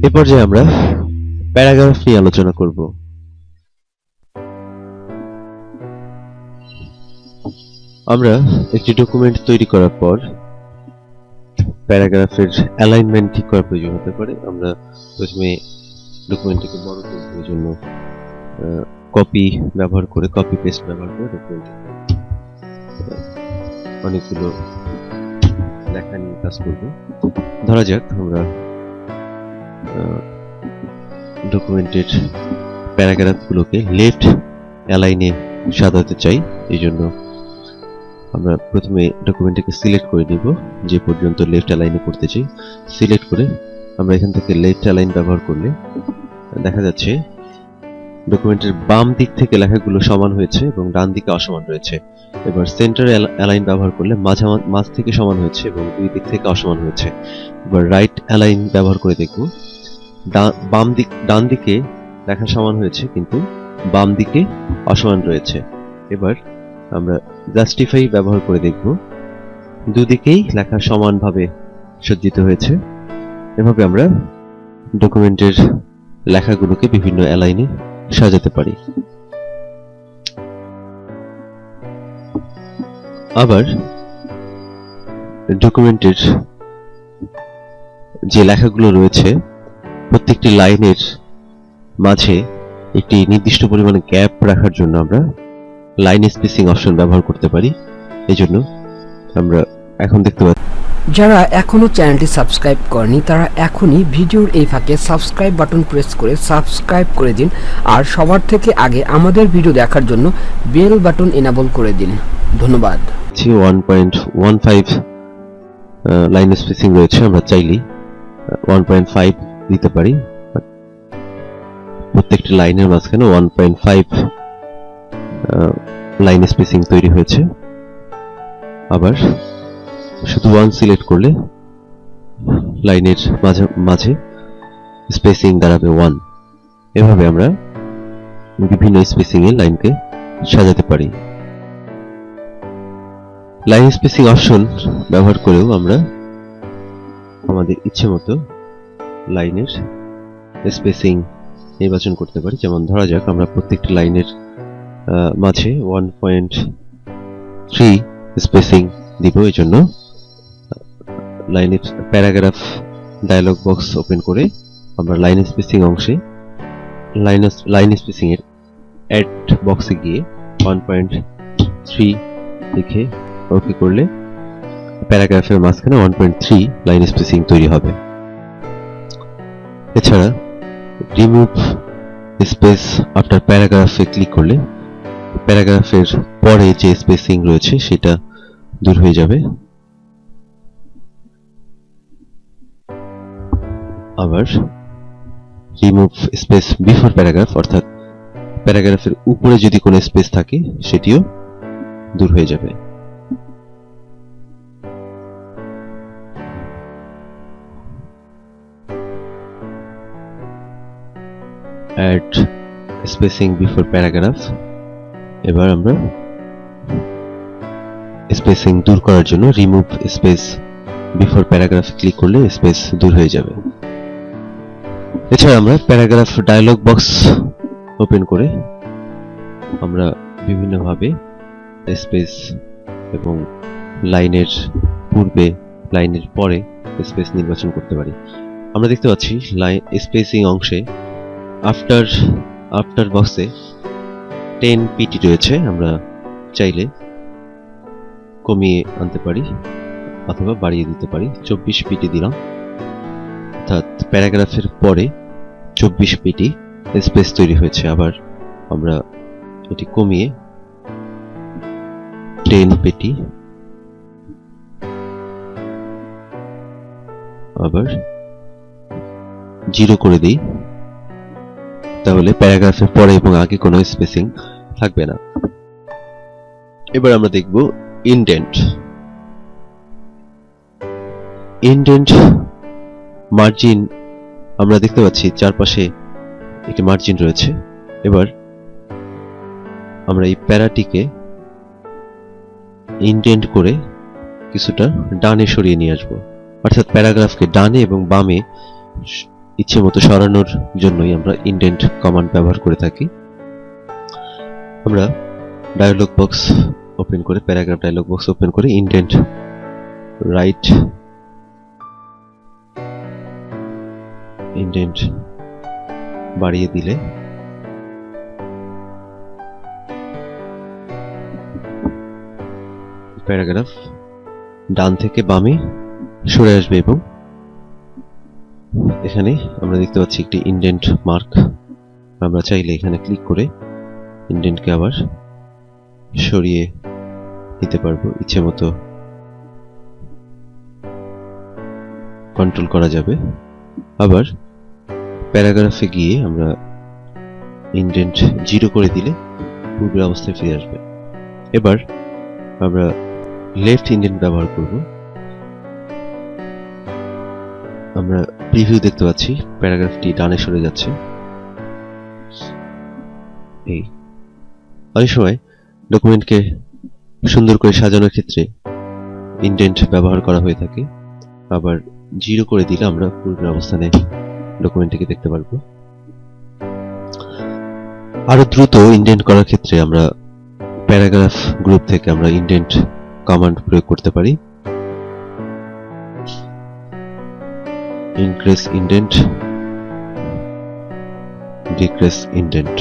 এ পর্যায়ে আমরা প্যারাগ্রাফ নিয়ে আলোচনা করব। আমরা একটি ডকুমেন্ট তৈরি করার পর প্যারাগ্রাফের অ্যালাইনমেন্ট ঠিক করার প্রয়োজন হতে পারে। আমরা প্রথমে ডকুমেন্টটিকে বড় করার জন্য কপি পেস্ট ব্যবহার করে ডকুমেন্টে অনেকগুলো লেখা নিয়ে কাজ করব। ধরা যাক আমরা ডকুমেন্টের প্যারাগ্রাফগুলোকে লেফট অ্যালাইনে সাজাতে চাই। এই জন্য আমরা প্রথমে ডকুমেন্টটাকে সিলেক্ট করে নিব, যে পর্যন্ত লেফট অ্যালাইনে করতে চাই। সিলেক্ট করে আমরা এখান থেকে লেফট অ্যালাইন ব্যবহার করলে দেখা যাচ্ছে ডকুমেন্টের বাম দিক থেকে লেখাগুলো সমান হয়েছে এবং ডান দিকে অসমান রয়েছে। এবার সেন্টার অ্যালাইন ব্যবহার করলে মাঝ থেকে সমান হয়েছে এবং দুই দিক থেকে অসমান হয়েছে। এবার রাইট অ্যালাইন ব্যবহার করে দেখব, ডান দিকে লেখা সমান হয়েছে কিন্তু বাম দিকে অসমান রয়েছে। এবার আমরা জাস্টিফাই ব্যবহার করে দেখব, দুদিকেই লেখা সমানভাবে সজ্জিত হয়েছে। এভাবে আমরা ডকুমেন্টের লেখাগুলোকে বিভিন্ন অ্যালাইনে সাজাতে পারি। আবার ডকুমেন্টের যে লেখাগুলো রয়েছে প্রত্যেকটি লাইনের মাঝে একটি নির্দিষ্ট পরিমাণে গ্যাপ রাখার জন্য আমরা লাইন স্পেসিং অপশন ব্যবহার করতে পারি। এজন্য আমরা এখন দেখতে পাচ্ছি, যারা এখনো চ্যানেলটি সাবস্ক্রাইব করেনি তারা এখনই ভিডিওর এই ফাঁকে সাবস্ক্রাইব বাটন প্রেস করে সাবস্ক্রাইব করে দিন, আর সবার থেকে আগে আমাদের ভিডিও দেখার জন্য বেল বাটন এনাবল করে দিন। ধন্যবাদ। 1.15 লাইন স্পেসিং রয়েছে, আমরা চাইলেই 1.5 দিতে পারি। প্রত্যেকটি লাইনের মাঝখানে 1.5 লাইন স্পেসিং তৈরি হয়েছে। আবার শুধু 1 সিলেক্ট করলে লাইনের মাঝে স্পেসিং দাঁড়াবে 1। এভাবে আমরা বিভিন্ন স্পেসিং এর লাইনকে সাজাতে পারি। লাইন স্পেসিং অপশন ব্যবহার করেও আমরা আমাদের ইচ্ছে মতো লাইনের স্পেসিং নির্বাচন করতে পারি। যেমন ধরা যাক আমরা প্রত্যেকটি লাইনের মাঝে 1.3 স্পেসিং দিব। এই জন্য লাইনের প্যারাগ্রাফ ডায়লগ বক্স ওপেন করে আমরা লাইন স্পেসিং অংশে লাইন স্পেসিং এর অ্যাড বক্সে গিয়ে 1.3 লিখে ওকে করলে প্যারাগ্রাফের মাঝখানে 1.3 লাইন স্পেসিং তৈরি হবে। এছাড়া রিমুভ স্পেস আফটার প্যারাগ্রাফে ক্লিক করলে প্যারাগ্রাফের পরে যে স্পেসিং রয়েছে সেটা দূর হয়ে যাবে। আবার রিমুভ স্পেস বিফোর প্যারাগ্রাফ, অর্থাৎ প্যারাগ্রাফের উপরে যদি কোনো স্পেস থাকে সেটিও দূর হয়ে যাবে। Add spacing before paragraph. এবার আমরা স্পেসিং দূর করার জন্য remove space before paragraph click করলে স্পেস দূর হয়ে যাবে। এছাড়া আমরা প্যারাগ্রাফ ডায়লগ বক্স ওপেন করে আমরা বিভিন্নভাবে স্পেস এবং লাইনের পূর্বে লাইনের পরে স্পেস নির্বাচন করতে পারি। আমরা দেখতে পাচ্ছি লাইন স্পেসিং অংশে আফটার বক্সে 10 পিটি রয়েছে। আমরা চাইলে কমিয়ে আনতে পারি অথবা বাড়িয়ে দিতে পারি। 24 পিটি দিলাম, অর্থাৎ প্যারাগ্রাফের পরে 24 পিটি স্পেস তৈরি হয়েছে। আবার আমরা এটি কমিয়ে 10 পিটি, আবার 0 করে দিই, তাহলে প্যারাগ্রাফের পরে এবং আগে কোনো স্পেসিং থাকবে না। এবার আমরা দেখব ইনডেন্ট মার্জিন। আমরা দেখতে পাচ্ছি চারপাশে একটি মার্জিন রয়েছে। এবার আমরা এই প্যারাটিকে ইনডেন্ট করে কিছুটা ডানে সরিয়ে নিয়ে আসব, অর্থাৎ প্যারাগ্রাফকে ডানে এবং বামে ইচ্ছে মতো সরানোর জন্যই আমরা ইন্ডেন্ট কমান্ড ব্যবহার করে থাকি। আমরা ডায়লগ বক্স ওপেন করে, প্যারাগ্রাফ ডায়লগ বক্স ওপেন করে ইন্ডেন্ট রাইট ইন্ডেন্ট বাড়িয়ে দিলে প্যারাগ্রাফ ডান থেকে বামে সরে আসবে এবং এখানে আমরা দেখতে পাচ্ছি একটি ইন্ডেন্ট মার্ক। আমরা চাইলে এখানে ক্লিক করে ইন্ডেন্টকে আবার সরিয়ে নিতে পারবো, ইচ্ছে মতো কন্ট্রোল করা যাবে। আবার প্যারাগ্রাফে গিয়ে আমরা ইন্ডেন্ট 0 করে দিলে পূর্বের অবস্থায় ফিরে আসবে। এবার আমরা লেফট ইন্ডেন্ট ব্যবহার করব। আমরা প্রিভিউ দেখতে পাচ্ছি প্যারাগ্রাফটি ডানে সরে যাচ্ছে। এই অনেক সময় ডকুমেন্টকে সুন্দর করে সাজানোর ক্ষেত্রে ইন্ডেন্ট ব্যবহার করা হয়ে থাকে। আবার 0 করে দিলে আমরা পূর্বের অবস্থানে ডকুমেন্টটিকে দেখতে পারবো। আরো দ্রুত ইন্ডেন্ট করার ক্ষেত্রে আমরা প্যারাগ্রাফ গ্রুপ থেকে আমরা ইন্ডেন্ট কমান্ড প্রয়োগ করতে পারি। Increase indent, decrease indent.